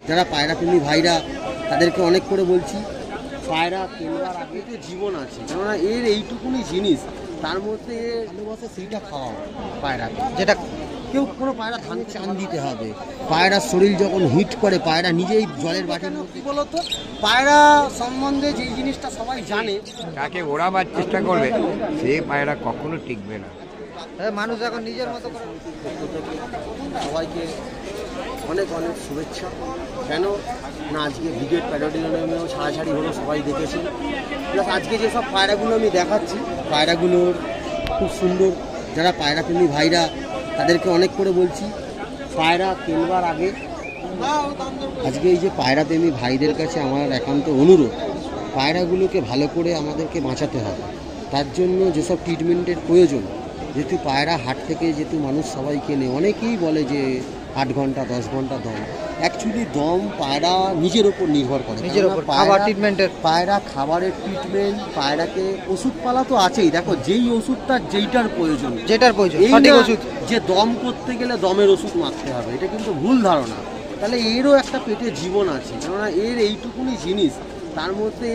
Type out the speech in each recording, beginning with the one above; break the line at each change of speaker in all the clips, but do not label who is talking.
যারা পায়রা প্রেমী ভাইরা তাদেরকে অনেক করে বলছি, পায়রা কেনবার আগে যে জীবন আছে, কেননা এর এইটুকুনি জিনিস, তার মধ্যে ভালোবাসে সেইটা খাওয়া পায়রাকে, যেটা কেউ কোনো পায়রা ধানে চান দিতে হবে। পায়রার শরীর যখন হিট করে পায়রা নিজেই জলের বাটির মধ্যে, বলতো পায়রা সম্বন্ধে যেই জিনিসটা সবাই জানে,
তাকে ওড়াবার চেষ্টা করবে সে পায়রা কখনো টিকবে না।
মানুষ এখন নিজের মতো করে। সবাইকে অনেক অনেক শুভেচ্ছা। কেন না আজকে ব্রিগেড প্যারাডিনামেও ছাড়াছাড়ি হলো, সবাই দেখেছেন। প্লাস আজকে যেসব পায়রাগুলো আমি দেখাচ্ছি, পায়রাগুলোর খুব সুন্দর। যারা পায়রা প্রেমী ভাইরা তাদেরকে অনেক করে বলছি, পায়রা কেনবার আগে আজকে এই যে পায়রা প্রেমী ভাইদের কাছে আমার একান্ত অনুরোধ, পায়রাগুলোকে ভালো করে আমাদেরকে বাঁচাতে হবে। তার জন্য যেসব ট্রিটমেন্টের প্রয়োজন, যেহেতু পায়রা হাট থেকে যেহেতু মানুষ সবাই কেনে, অনেকেই বলে যে 8 ঘন্টা 10 ঘন্টা দম। অ্যাকচুয়ালি দম পায়রা নিজের ওপর নির্ভর করে, নিজের ওপর খাবার ট্রিটমেন্টের, পায়রা খাবারের ট্রিটমেন্ট, পায়রাকে ওষুধপালা তো আছেই। দেখো যেই ওষুধটা যেটার প্রয়োজন, সঠিক ওষুধ, যে দম করতে গেলে দমের ওষুধ মারতে হবে, এটা কিন্তু ভুল ধারণা। তাহলে এরও একটা পেটে জীবন আছে, কেননা এর এইটুকুনি জিনিস, তার মধ্যে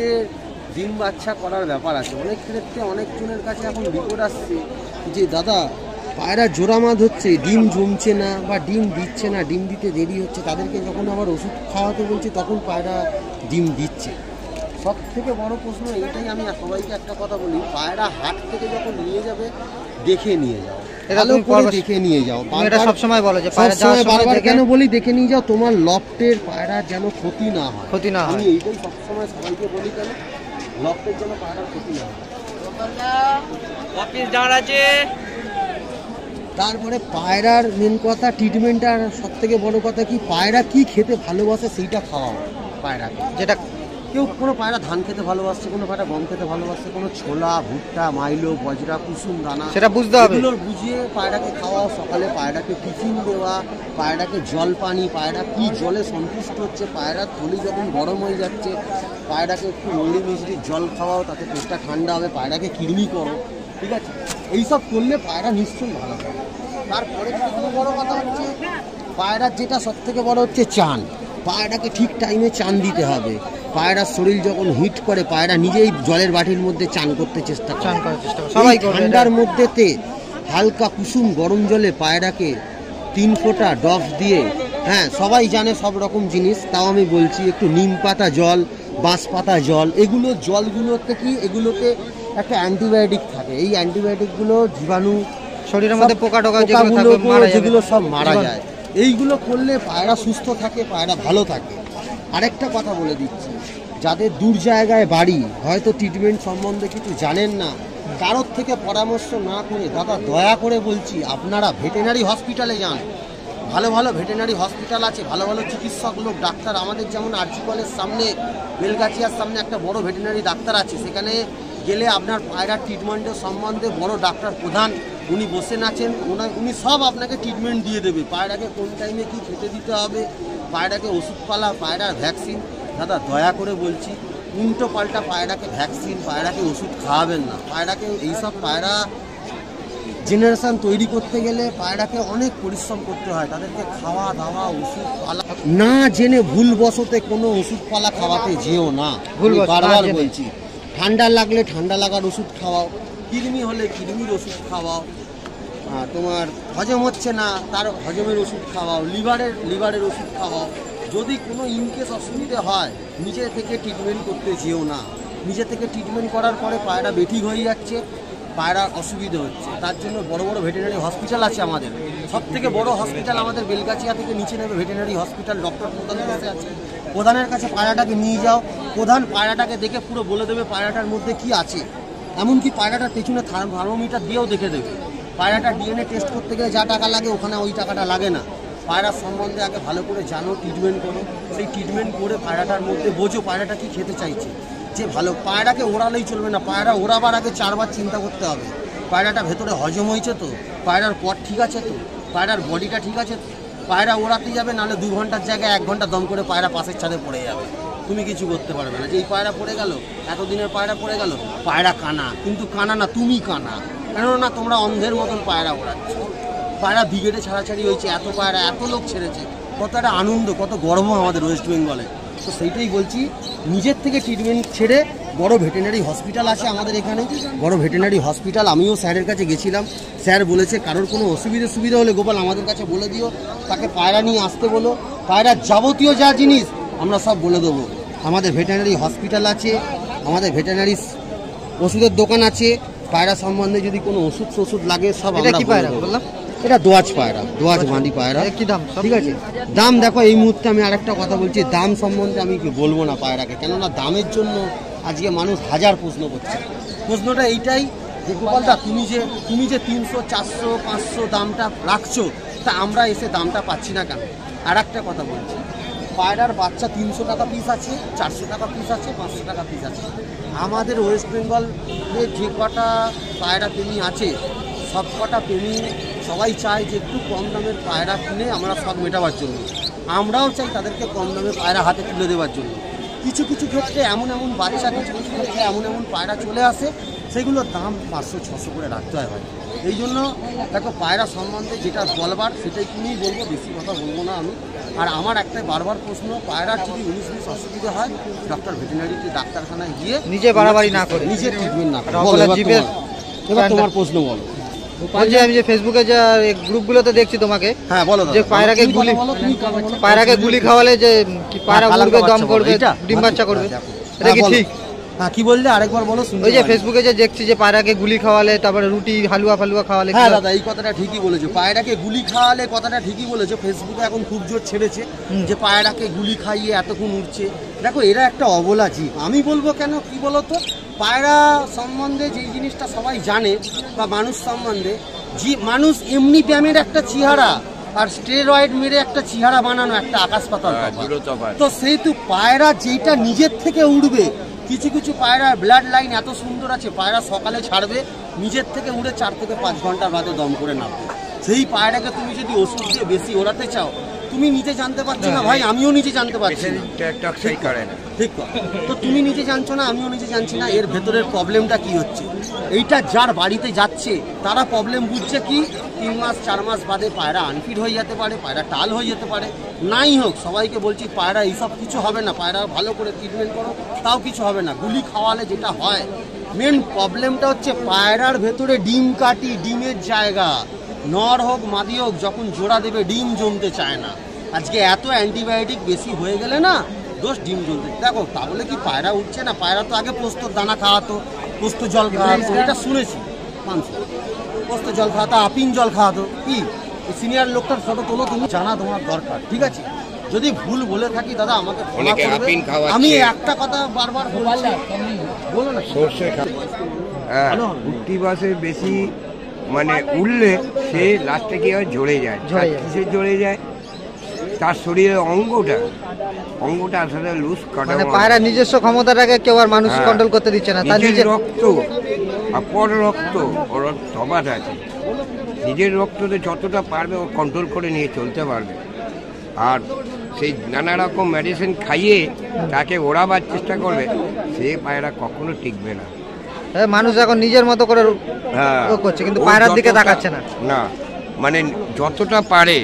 ডিম বাচ্চা করার ব্যাপার আছে। অনেক ক্ষেত্রে অনেকজনের কাছে এখন রিপোর্ট আসছে যে দাদা পায়রা জোড়ামাদ হচ্ছে, ডিম জমছে না বা ডিম দিচ্ছে না, ডিম দিতে দেরি হচ্ছে। তাদেরকে যখন আবার ওষুধ খাওয়াতে বলছি তখন পায়রা ডিম দিচ্ছে। সব থেকে বড় প্রশ্ন এইটাই, আমি সবাইকে একটা কথা বলি, পায়রা হাট থেকে যখন নিয়ে যাবে দেখে নিয়ে যাও, ভালো করে দেখে নিয়ে যাও। এটা সবসময় বলো যে বারবার কেন বলি দেখে নিয়ে যাও, তোমার লফটের পায়রা যেন ক্ষতি না হয়। আমি এইটাই সবসময় সবাইকে বলি, কেন লফটের যেন পায়রার ক্ষতি না হয়। তারপরে পায়রার মেন কথা ট্রিটমেন্ট, আর সব থেকে বড় কথা কি, পায়রা কি খেতে ভালোবাসে সেইটা খাওয়াও পায়রাকে। যেটা কেউ কোনো পায়রা ধান খেতে ভালোবাসছে, কোনো পায়রা গম খেতে ভালোবাসছে, কোনো ছোলা ভুট্টা মাইলো বজরা কুসুম দানা, সেটা বুঝতে হবে। এগুলো বুঝিয়ে পায়রাকে খাওয়াও। সকালে পায়রাকে টিফিন দেওয়া, পায়রাকে জল পানি, পায়রা কি জলে সন্তুষ্ট হচ্ছে, পায়রার থলি যখন গরম হয়ে যাচ্ছে পায়রাকে একটু মুড়ি মিষ্টির জল খাওয়াও, তাতে পেটটা ঠান্ডা হবে। পায়রাকে কৃমি করো, ঠিক আছে? এইসব করলে পায়রা নিশ্চয়ই ভালো হবে। তারপরে সবথেকে বড় কথা হচ্ছে পায়রার যেটা সবথেকে বড় হচ্ছে চান। পায়রাকে ঠিক টাইমে চান দিতে হবে। পায়রার শরীর যখন হিট করে পায়রা নিজেই জলের বাটির মধ্যে চান করতে চেষ্টা করে, সবাই ঠান্ডার মধ্যেতে হালকা কুসুম গরম জলে পায়রাকে 3 ফোঁটা ডফ দিয়ে, হ্যাঁ সবাই জানে সব রকম জিনিস, তাও আমি বলছি, একটু নিম পাতা জল, বাঁশ পাতা জল, এগুলো জলগুলোতে কি, এগুলোতে একটা অ্যান্টিবায়োটিক থাকে। এই অ্যান্টিবায়োটিকগুলো জীবাণু, শরীরের মধ্যে পোকা টোকা যেগুলো সব মারা যায়। এইগুলো করলে পায়রা সুস্থ থাকে, পায়রা ভালো থাকে। আরেকটা কথা বলে দিচ্ছি, যাদের দূর জায়গায় বাড়ি, হয়তো ট্রিটমেন্ট সম্বন্ধে কিছু জানেন না, কারোর থেকে পরামর্শ না করে, দাদা দয়া করে বলছি আপনারা ভেটেরিনারি হসপিটালে যান। ভালো ভালো ভেটেরিনারি হসপিটাল আছে, ভালো ভালো চিকিৎসক লোক, ডাক্তার। আমাদের যেমন আরজি কলের সামনে, বেলগাছিয়ার সামনে একটা বড় ভেটেরিনারি ডাক্তার আছে, সেখানে গেলে আপনার পায়রার ট্রিটমেন্টের সম্বন্ধে বড় ডাক্তার প্রধান উনি বসেন আছেন, উনি সব আপনাকে ট্রিটমেন্ট দিয়ে দেবে। পায়রাকে কোন টাইমে কী খেতে দিতে হবে, পায়রাকে ওষুধপালা, পায়রার ভ্যাকসিন। দাদা দয়া করে বলছি, উল্টো পাল্টা পায়রাকে ভ্যাকসিন, পায়রাকে ওষুধ খাওয়াবেন না। পায়রাকে এইসব পায়রা জেনারেশন তৈরি করতে গেলে পায়রাকে অনেক পরিশ্রম করতে হয়। তাদেরকে খাওয়া দাওয়া ওষুধপালা না জেনে ভুলবশতে কোনো ওষুধপালা খাওয়াতে যেও না। বারবার বলছি, ঠান্ডা লাগলে ঠান্ডা লাগার ওষুধ খাওয়াও, কৃমি হলে কৃমির ওষুধ খাওয়াও, তোমার হজম হচ্ছে না তার হজমের ওষুধ খাওয়াও, লিভারের ওষুধ খাওয়াও। যদি কোনো ইনকেস অসুবিধে হয় নিজে থেকে ট্রিটমেন্ট করতে যেও না। নিজে থেকে ট্রিটমেন্ট করার পরে পায়রা বেঠিক হয়ে যাচ্ছে, পায়রার অসুবিধে হচ্ছে, তার জন্য বড় বড় ভেটেরিনারি হসপিটাল আছে আমাদের। সব থেকে বড় হসপিটাল আমাদের বেলগাছিয়া থেকে নিচে নেবে ভেটেরিনারি হসপিটাল, ডক্টর প্রধান বসে আছে। প্রধানের কাছে পায়রাটাকে নিয়ে যাও, প্রধান পায়রাটাকে দেখে পুরো বলে দেবে পায়রাটার মধ্যে কি আছে। এমনকি পায়রাটার পেছনে থার্মোমিটার দিয়েও দেখে দেবে। পায়রাটার ডিএনএ টেস্ট করতে গেলে যা টাকা লাগে ওখানে ওই টাকাটা লাগে না। পায়রার সম্বন্ধে আগে ভালো করে জানো, ট্রিটমেন্ট করো। সেই ট্রিটমেন্ট করে পায়রাটার মধ্যে বোঝো পায়রাটা কি খেতে চাইছে। যে ভালো পায়রাকে ওড়ালেই চলবে না, পায়রা ওড়াবার আগে 4 বার চিন্তা করতে হবে। পায়রাটা ভেতরে হজম হয়েছে তো, পায়রার পট ঠিক আছে তো, পায়রার বডিটা ঠিক আছে তো। পায়রা ওড়াতে যাবে, নাহলে 2 ঘন্টার জায়গায় 1 ঘন্টা দম করে পায়রা পাশের ছাদে পড়ে যাবে, তুমি কিছু করতে পারবে না। যে এই পায়রা পড়ে গেল, এতদিনের পায়রা পড়ে গেল, পায়রা কানা, কিন্তু কানা না, তুমি কানা। কেননা তোমরা অন্ধের মতন পায়রা ওড়াচ্ছ। পায়রা ব্রিগেডে ছাড়াছাড়ি হয়েছে, এত পায়রা, এত লোক ছেড়েছে, কত একটা আনন্দ, কত গর্ব আমাদের ওয়েস্ট বেঙ্গলে। তো সেইটাই বলছি, নিজের থেকে ট্রিটমেন্ট ছেড়ে বড় ভেটেরিনারি হসপিটাল আছে আমাদের এখানে, বড় ভেটেরিনারি হসপিটাল। আমিও স্যারের কাছে গেছিলাম, স্যার বলেছে কারোর কোনো সুবিধা হলে গোপাল আমাদের কাছে বলে দিও, তাকে পায়রা নিয়ে আসতে বলো, পায়রার যাবতীয় যা জিনিস আমরা সব বলে দেবো। আমাদের ভেটেরিনারি হসপিটাল আছে, আমাদের ভেটেরিনারি ওষুধের দোকান আছে, পায়রা সম্বন্ধে যদি কোনো ওষুধ লাগে সব আমরা বললাম। এটা দোয়াজ পায়রা, দোয়াজ মাদি পায়রা। কি দাম? ঠিক আছে, দাম দেখো এই মুহূর্তে আমি আরেকটা কথা বলছি, দাম সম্বন্ধে আমি বলবো না পায়রাকে, কেননা দামের জন্য আজকে মানুষ হাজার প্রশ্ন করছে। প্রশ্নটা এইটাই যে গোপালদা তুমি যে 300, 400, 500 দামটা রাখছো, তা আমরা এসে দামটা পাচ্ছি না কেন? আর একটা কথা বলছি, পায়রার বাচ্চা 300 টাকা পিস আছে, 400 টাকা পিস আছে, 500 টাকা পিস আছে। আমাদের ওয়েস্ট বেঙ্গলে যে কটা পায়রা প্রেমী আছে, সব কটা প্রেমী সবাই চায় যে একটু কম দামের পায়রা কিনে আমরা সব মেটাবার জন্য। আমরাও চাই তাদেরকে কম দামে পায়রা হাতে তুলে দেওয়ার জন্য। কিছু ক্ষেত্রে এমন বাচ্চা, কিছু ক্ষেত্রে এমন পায়রা চলে আসে, সেগুলোর দাম 500-600 করে রাখতে হয় ভাই। এই জন্য দেখো, পায়রা সম্বন্ধে যেটা বলবার সেটাই কিনেই বলবো, বেশি কথা বলবো না আমি। আর আমার একটাই বারবার প্রশ্ন, পায়রার যদি 19-20 অসুবিধা হয়, ডক্টর ভেটেরিনারিতে ডাক্তারখানায় গিয়ে নিজে বাড়াবাড়ি না করে, নিজে ট্রিটমেন্ট না করে। এবার তোমার প্রশ্ন বলো।
আমি যে ফেসবুকে যে গ্রুপগুলোতে দেখছি তোমাকে,
হ্যাঁ বলো,
যে পায়রাকে গুলি খাওয়ালে যে পায়রা উড়বে, দম করবে, ডিম বাচ্চা করবে, এটা কি ঠিক?
হ্যাঁ, কি বললে আরেকবার বলো।
ওই যে ফেসবুকে যে দেখছি যে পায়রাকে গুলি খাওয়ালে, তারপরে রুটি হালুয়া খাওয়ালে।
হ্যাঁ দাদা, এই কথাটা ঠিকই বলেছো, পায়রাকে গুলি খাওয়ালে কথাটা ঠিকই বলেছো। ফেসবুকে এখন খুব জোর ছেড়েছে যে পায়রাকে গুলি খাইয়ে এতক্ষণ উঠছে। দেখো, এরা একটা অবলা জীব। আমি বলবো কেন, কি বলতো, পায়রা সম্বন্ধে যেই জিনিসটা সবাই জানে, বা মানুষ সম্বন্ধে, মানুষ এমনি ব্যায়ামের একটা চেহারা আর স্টেরয়েড মেরে একটা চেহারা বানানো একটা আকাশ পাতাল তফাৎ। তো সেহেতু পায়রা যেটা নিজের থেকে উঠবে, কিছু পায়রার ব্লাড লাইন এত সুন্দর আছে, পায়রা সকালে ছাড়বে, নিজের থেকে উড়ে 4 থেকে 5 ঘন্টার বাদে দম করে নামবে। সেই পায়রাকে তুমি যদি ওষুধ দিয়ে বেশি ওড়াতে চাও, তুমি নিজে জানতে পারছো না ভাই, আমিও নিজে জানতে পারছি না। ঠিক, তো তুমি নিজে জানছো না, আমিও নিজে জানছি না এর ভেতরের প্রবলেমটা কি হচ্ছে। এইটা যার বাড়িতে যাচ্ছে তারা প্রবলেম বুঝছে কি, 3 মাস 4 মাস বাদে পায়রা আনফিট হয়ে যেতে পারে, পায়রা টাল হয়ে যেতে পারে। নাই হোক, সবাইকে বলছি পায়রা এইসব কিছু হবে না, পায়রা ভালো করে ট্রিটমেন্ট করো, তাও কিছু হবে না। গুলি খাওয়ালে যেটা হয়, মেন প্রবলেমটা হচ্ছে পায়রার ভেতরে ডিম কাঠি, ডিমের জায়গা, নর হোক মাদি হোক, যখন জোড়া দেবে ডিম জমতে চায় না। আজকে এত অ্যান্টিবায়োটিক বেশি হয়ে গেলে না, দোষ ডিম জমতে। দেখো, তাহলে কি পায়রা উঠছে না? পায়রা তো আগে পোস্তর দানা খাওয়াতো, পোস্ত জল খাওয়াতো, এটা শুনেছি মানুষ, পোস্ত জল খাওয়াতো, আপিন জল খাওয়াতো। কি সিনিয়র লোকটার ফটো তোলো, তুমি জানা তোমার দরকার, ঠিক আছে? যদি ভুল বলে থাকি দাদা আমাকে ক্ষমা করবে। আমি একটা কথা বারবার বলছি, বলো না,
সর্ষে উঠতি বাসে বেশি মানে উঠলে সে লাস্টে কি হয়, ঝরে যায়। কিসে ঝরে যায়? তার শরীরের অঙ্গটা আসলে লুজ কাটা।
মানে পায়রা নিজস্ব ক্ষমতাটাকে কেউ আর মানুষ কন্ট্রোল করতে দিচ্ছে না। তার নিজের
রক্ত আর পর রক্ত ওর তফাৎ আছে। নিজের রক্ততে যতটা পারবে ও কন্ট্রোল করে নিয়ে চলতে পারবে। আর সেই নানা রকম মেডিসিন খাইয়ে তাকে ওড়াবার চেষ্টা করবে, সে পায়রা কখনো টিকবে না।
মানুষ এখন নিজের মতো করে করছে, কিন্তু পায়রার দিকে তাকাচ্ছে না।
না, মানে যতটা পারে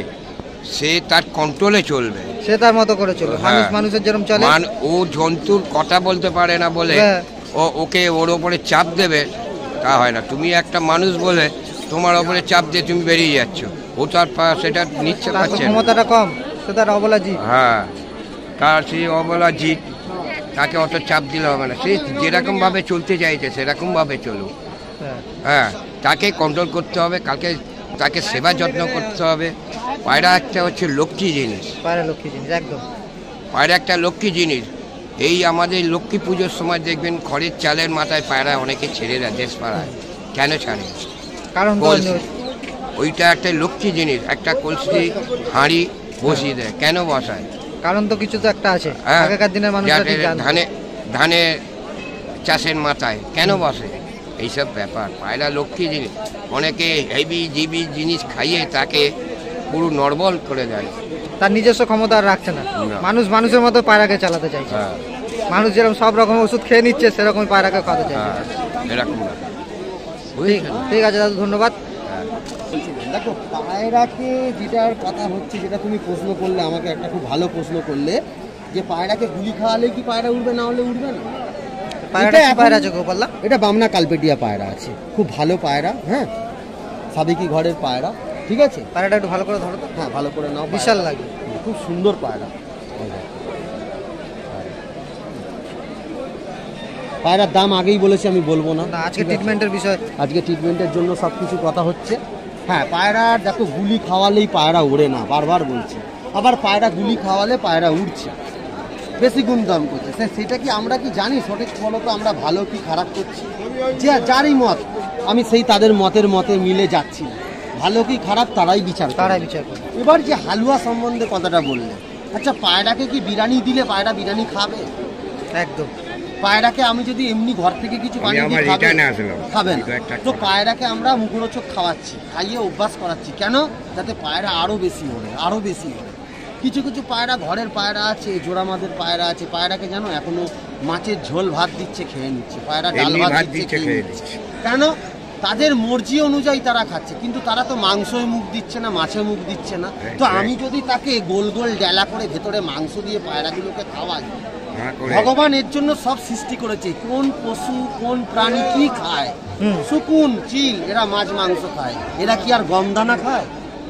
সে তার কন্ট্রোলে চলবে,
সে তার মতো করে চলবে। মানুষের যেরকম চলে,
ও জন্তুর কথা বলতে পারে না বলে ওকে ওর ওপরে চাপ দেবে, তা হয় না। তুমি একটা মানুষ বলে তোমার ওপরে চাপ দিয়ে তুমি বেরিয়ে যাচ্ছ, ও তার সেটা নিচ্ছে, পারছে না,
ক্ষমতাটা কম, সে তার অবলা জীব।
হ্যাঁ, তার সেই অবলা জীব, তাকে অত চাপ দিলে হবে না। সে যেরকম ভাবে চলতে চাইছে সেরকম ভাবে চলুক। হ্যাঁ, তাকে কন্ট্রোল করতে হবে, তাকে সেবা যত্ন করতে হবে। পায়রা একটা হচ্ছে লক্ষ্মী জিনিস,
একদম
পায়রা একটা লক্ষ্মী জিনিস। এই আমাদের লক্ষ্মী পুজোর সময় দেখবেন খড়ের চালের মাথায় পায়রা অনেকে ছেড়ে দেয় দেশ পাড়ায়। কেন ছাড়ে?
কারণ
ওইটা একটা লক্ষ্মী জিনিস। একটা কলসি হাঁড়ি বসিয়ে দেয়, কেন বসায়?
কারণ তো কিছু তো একটা আছে। আগেকার দিনের মানুষরা
ধানে চাষের মাথায় কেন বসে? এইসব ব্যাপার। পায়রা লক্ষ্মী জিনিস। অনেকে হেভি জিবি জিনিস খাইয়ে তাকে পুরো নর্মাল করে দেয়,
তার নিজস্ব ক্ষমতা আর রাখছে না। মানুষের মতো পায়রাকে চালাতে চাইছে। মানুষ যেরকম সব রকম ওষুধ খেয়ে নিচ্ছে, সেরকম পায়রাকে খাওয়াতে চাইছে।
এরকম।
ঠিক আছে দাদু, ধন্যবাদ।
দেখো পায়রাকে যেটার কথা হচ্ছে, যেটা তুমি প্রশ্ন করলে আমাকে, একটা খুব ভালো প্রশ্ন করলে, যে পায়রাকে গুলি খাওয়ালে কি পায়রা উড়বে, না হলে উড়বে না।
পায়রা আছে গোপাল্লা,
এটা বামনা কালপেটিয়া পায়রা আছে, খুব ভালো পায়রা। হ্যাঁ, সাবেকি ঘরের পায়রা, ঠিক আছে।
পায়রাটা একটু ভালো করে ধরো তো।
হ্যাঁ, ভালো করে নাও,
বিশাল লাগে,
খুব সুন্দর পায়রা। পায়রার দাম আগেই বলেছি, আমি বলবো না
আজকে ট্রিটমেন্টের বিষয়,
আজকে ট্রিটমেন্টের জন্য সব কিছু কথা হচ্ছে। হ্যাঁ, পায়রার দেখো গুলি খাওয়ালেই পায়রা উড়ে না, বারবার বলছি। আবার পায়রা গুলি খাওয়ালে পায়রা উড়ছে, বেশি গুণ দাম করছে। সেটা কি আমরা কি জানি সঠিক? বলো তো, আমরা ভালো কি খারাপ করছি, যে যারই মত, আমি সেই তাদের মতে মিলে যাচ্ছি না। ভালো কি খারাপ তারাই বিচার করে। এবার যে হালুয়া সম্বন্ধে কথাটা বললে, আচ্ছা পায়রাকে কি বিরিয়ানি দিলে পায়রা বিরিয়ানি খাবে?
একদম।
পায়রাকে আমি যদি এমনি ঘর থেকে কিছু বানিয়ে দিই, খাবে না। তো পায়রাকে আমরা মুখরোচক খাওয়াচ্ছি, খাইয়ে অভ্যাস করাচ্ছি, কেন? যাতে পায়রা আরো বেশি ওড়ে, আরো বেশি ওড়ে। কিছু কিছু পায়রা, ঘরের পায়রা আছে, জোড়ামাদের পায়রা আছে, পায়রাকে জানো এখনো মাছের ঝোল ভাত দিচ্ছে, খেয়ে নিচ্ছে। পায়রা ডাল ভাত দিচ্ছে, খেয়ে নিচ্ছে। কেন? তাদের মর্জি অনুযায়ী তারা খাচ্ছে, কিন্তু তারা তো মাংসই মুখ দিচ্ছে না, মাছে মুখ দিচ্ছে না। তো আমি যদি তাকে গোল গোল ডেলা করে ভেতরে মাংস দিয়ে পায়রাগুলোকে খাওয়াই, ভগবান এর জন্য সব সৃষ্টি করেছে, কোন পশু কোন প্রাণী কি খায়। শকুন, চিল, এরা মাছ মাংস খায়, এরা কি আর গম দানা খায়?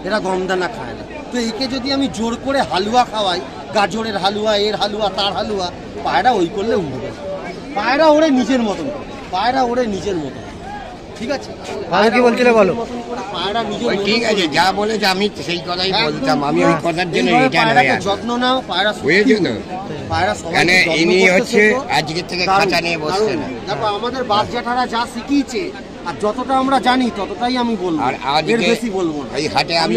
এরা গম দানা খায় না। তো একে যদি আমি জোর করে হালুয়া খাওয়াই, গাজরের হালুয়া, এর হালুয়া, তার হালুয়া, পায়রা ওই করলে উঠবে। পায়রা ওরে নিজের মতন, পায়রা ওরে নিজের মতন, ঠিক আছে।
কি বলছিলে বলো?
পায়রা নিজের,
ঠিক আছে, যা বলেছে আমি সেই কথাই বলতাম। আমি ওই কথার জন্য
যত্ন নাও, পায়রা
হয়েছে না।
পায়রা
মানে ইনি হচ্ছে আজকে থেকে খাঁচা নিয়ে বসছে না।
দেখো আমাদের বাপ জ্যাঠারা যা শিখিয়েছে, আর যতটা আমরা জানি ততটাই আমি বলবো,
আর আজকে
বেশি বলবো না।
এই হাটে আমি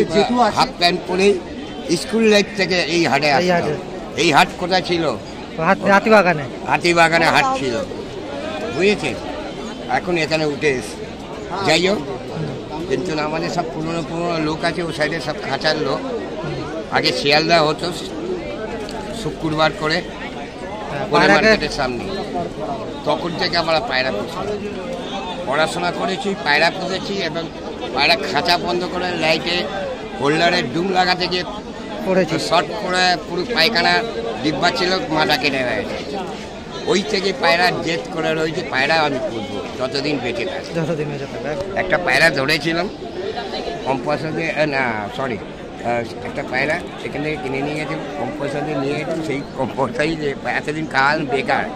হাফ প্যান্ট পরে স্কুল লাইফ থেকে এই হাটে আসতাম। এই হাট কোথায় ছিল? হাতিবাগানে হাট ছিল, বুঝেছে। এখন এখানে উঠে এসে, যাই হোক, কিন্তু আমাদের সব পুরনো লোক আছে ও সাইডে, সব খাঁচার লোক। আগে শিয়ালদা হতো শুক্রবার করে মার্কেটের সামনে, তখন থেকে আমরা পায়রা পুষি, পড়াশোনা করেছি, পায়রা পুষেছি, এবং পায়রা খাঁচা বন্ধ করে লাইটে হোল্ডারের ডুম লাগাতে গিয়ে শর্ট করে পুরো পায়খানা ডিব্বা ছিল, মাথা কেটে গেছে। ওই থেকে পায়রা জেদ করে রয়েছে, পায়রা আমি পুষবো যতদিন বেঁচে থাকে। একটা পায়রা ধরেছিলাম কম পয়সা দিয়ে, না সরি, একটা পায়রা সেখান থেকে কিনে নিয়ে গেছে, কম পয়সা দিয়ে নিয়ে গেছি। সেই কম পয়সাই যে এতদিন কাল বেকার,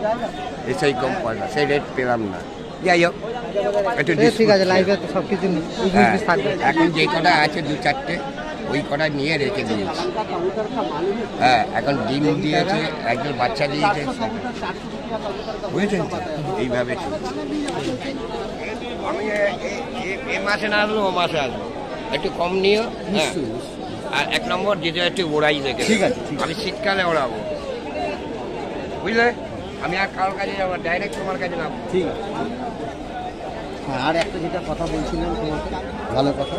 সেই কম পয়সা, সেই রেট পেলাম না। যাই হোক, একটু
ঠিক আছে, লাইফে তো সব কিছু থাকবে।
এখন যে কটা আছে 2-4টে, ওই কটা নিয়ে রেখে দিয়েছি। হ্যাঁ, এখন ডিম দিয়েছে, একজন বাচ্চা দিয়েছে, বুঝেছেন তো? এইভাবে আমি এ মাসে না আসবো, ও মাসে আসবো, একটু কম নিও। হ্যাঁ, আর 1 নম্বর যেটা একটু ওড়াই রেখে,
ঠিক আছে,
আমি শীতকালে ওড়াবো, বুঝলে। আমি আর কারোর কাছে যাবো, ডাইরেক্ট তোমার কাছে নামবো।
ঠিক আছে। হ্যাঁ, আর একটা যেটা কথা বলছিলাম তোমাকে, ভালো কথা,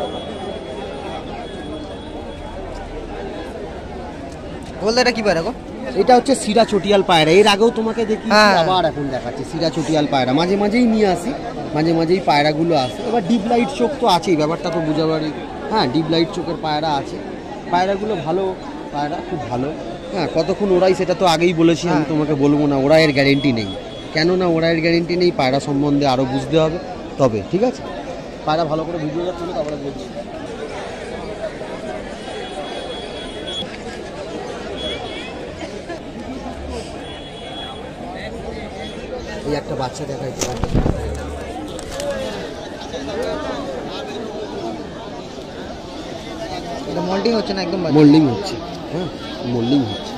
বলতে এটা কি পায়রা গো?
এটা হচ্ছে সিরা চটিয়াল পায়রা। এর আগেও তোমাকে দেখি, আবার এখন দেখাচ্ছি সিরা চটিয়াল পায়রা। মাঝে মাঝেই নিয়ে আসি, মাঝে মাঝেই পায়রাগুলো আসে। এবার ডিপ লাইট চোখ তো আছেই, ব্যাপারটা তো বুঝাবারই। হ্যাঁ, ডিপ লাইট চোখের পায়রা আছে। পায়রাগুলো ভালো পায়রা, খুব ভালো। হ্যাঁ, কতক্ষণ ওড়াই সেটা তো আগেই বলেছি, আমি তোমাকে বলবো না। ওড়াইয়ের গ্যারেন্টি নেই, কেননা ওড়াইয়ের গ্যারেন্টি নেই। পায়রা সম্বন্ধে আরও বুঝতে হবে, তবে ঠিক আছে। পায়রা ভালো করে বুঝতে যাচ্ছিল, তারপরে বলছি। এই একটা বাচ্চা দেখাইতে পারে,
এটা মোল্ডিং হচ্ছে না, একদম
মোল্ডিং হচ্ছে। হ্যাঁ, মোল্ডিং হচ্ছে।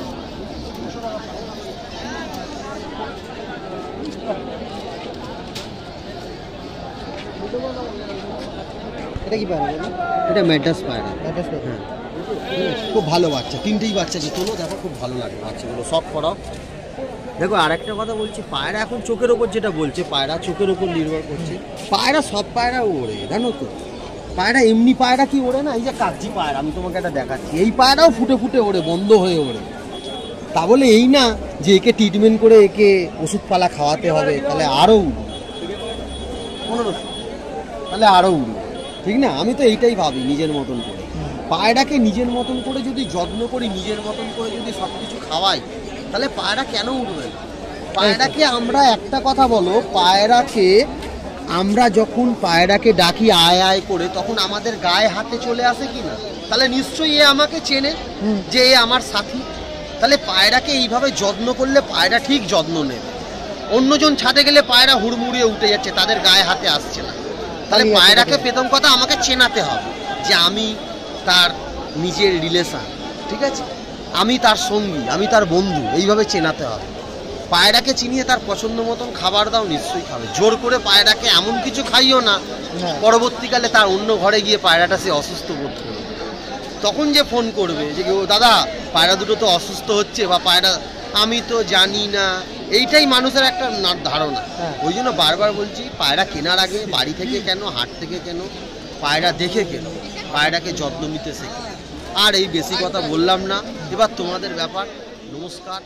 এটা কি পায়রা?
এটা ম্যাড্রাস পায়রা।
হ্যাঁ,
খুব ভালো বাচ্চা, 3টেই বাচ্চা যে তোলো, দেখো খুব ভালো লাগে বাচ্চাগুলো, সব করাও। দেখো আরেকটা কথা বলছি, পায়রা এখন চোখের ওপর, যেটা বলছে পায়রা চোখের ওপর নির্ভর করছে। পায়রা সব পায়রা ওড়ে, জানো তো। পায়রা এমনি পায়রা কি ওড়ে না? এই যে কাগজি পায়রা, আমি তোমাকে একটা দেখাচ্ছি, এই পায়রাও ফুটে ফুটে ওড়ে, বন্ধ হয়ে ওড়ে। তা বলে এই না যে একে ট্রিটমেন্ট করে একে ওষুধপালা খাওয়াতে হবে, তাহলে আরও উড়বে, তাহলে আরও উড়বে। ঠিক না? আমি তো এইটাই ভাবি নিজের মতন করে। পায়রাকে নিজের মতন করে যদি যত্ন করি, নিজের মতন করে যদি সব কিছু খাওয়াই, তাহলে পায়রা কেন উঠবে না? পায়রাকে আমরা একটা কথা বলো, পায়রাকে আমরা যখন পায়রাকে ডাকি আয় আয় করে, তখন আমাদের গায়ে হাতে চলে আসে কি না? তাহলে নিশ্চয়ই এ আমাকে চেনে যে এ আমার সাথী। তাহলে পায়রাকে এইভাবে যত্ন করলে পায়রা ঠিক যত্ন নেবে। অন্যজন ছাদে গেলে পায়রা হুড়মুড়িয়ে উঠে যাচ্ছে, তাদের গায়ে হাতে আসছে না। তাহলে পায়রাকে প্রথম কথা আমাকে চেনাতে হবে যে আমি তার নিজের রিলেশন, ঠিক আছে, আমি তার সঙ্গী, আমি তার বন্ধু, এইভাবে চেনাতে হবে। পায়রাকে চিনিয়ে তার পছন্দ মতন খাবার দাও, নিশ্চয়ই খাবে। জোর করে পায়রাকে এমন কিছু খাইও না পরবর্তীকালে তার অন্য ঘরে গিয়ে পায়রাটা সে অসুস্থ বোধ করবে, তখন যে ফোন করবে যে ও দাদা পায়রা দুটো তো অসুস্থ হচ্ছে, বা পায়রা আমি তো জানি না, এইটাই মানুষের একটা ধারণা। ওই জন্য বারবার বলছি, পায়রা কেনার আগে বাড়ি থেকে কেন, হাট থেকে কেন, পায়রা দেখে কেন, পায়রাকে যত্ন নিতে শেখে। আর এই বেশি কথা বললাম না, এবার তোমাদের ব্যাপার। নমস্কার।